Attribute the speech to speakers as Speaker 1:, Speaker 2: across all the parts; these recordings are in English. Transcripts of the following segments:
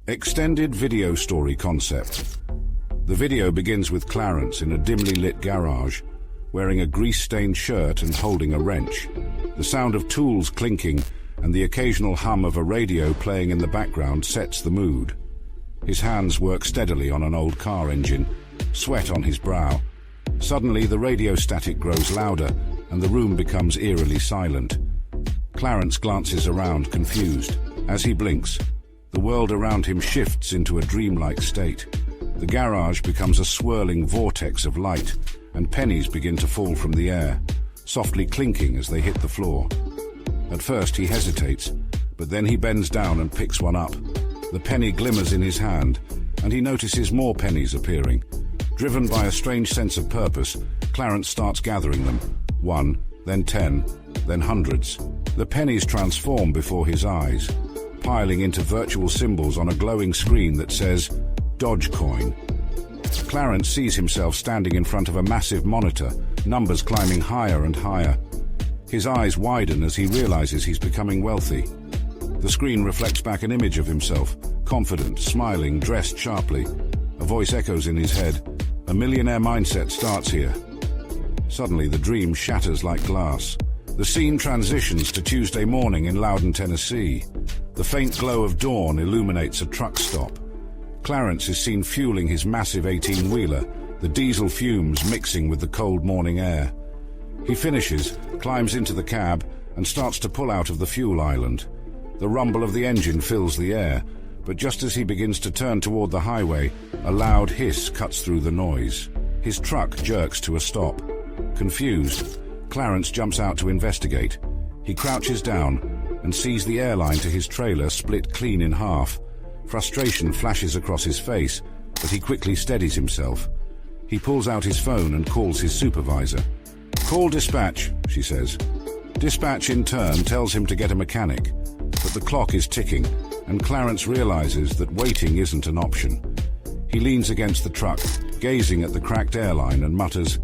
Speaker 1: Extended video story concept. The video begins with Clarence in a dimly lit garage, wearing a grease-stained shirt and holding a wrench. The sound of tools clinking and the occasional hum of a radio playing in the background sets the mood. His hands work steadily on an old car engine, sweat on his brow. Suddenly, the radio static grows louder and the room becomes eerily silent. Clarence glances around, confused. As he blinks, the world around him shifts into a dreamlike state. The garage becomes a swirling vortex of light, and pennies begin to fall from the air, softly clinking as they hit the floor. At first he hesitates, but then he bends down and picks one up. The penny glimmers in his hand, and he notices more pennies appearing. Driven by a strange sense of purpose, Clarence starts gathering them. 1, then 10, then hundreds. The pennies transform before his eyes, piling into virtual symbols on a glowing screen that says, Dogecoin. Clarence sees himself standing in front of a massive monitor, numbers climbing higher and higher. His eyes widen as he realizes he's becoming wealthy. The screen reflects back an image of himself, confident, smiling, dressed sharply. A voice echoes in his head. A millionaire mindset starts here. Suddenly, the dream shatters like glass. The scene transitions to Tuesday morning in Loudon, Tennessee. The faint glow of dawn illuminates a truck stop. Clarence is seen fueling his massive 18-wheeler, the diesel fumes mixing with the cold morning air. He finishes, climbs into the cab, and starts to pull out of the fuel island. The rumble of the engine fills the air, but just as he begins to turn toward the highway, a loud hiss cuts through the noise. His truck jerks to a stop. Confused, Clarence jumps out to investigate. He crouches down and sees the airline to his trailer split clean in half. Frustration flashes across his face, but he quickly steadies himself. He pulls out his phone and calls his supervisor. "Call dispatch," she says. Dispatch in turn tells him to get a mechanic, but the clock is ticking, and Clarence realizes that waiting isn't an option. He leans against the truck, gazing at the cracked airline, and mutters,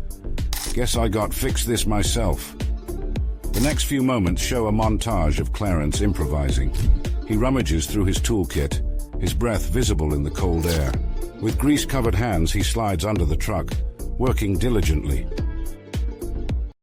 Speaker 1: "Guess I got fixed this myself." The next few moments show a montage of Clarence improvising. He rummages through his toolkit, his breath visible in the cold air. With grease-covered hands, he slides under the truck, working diligently.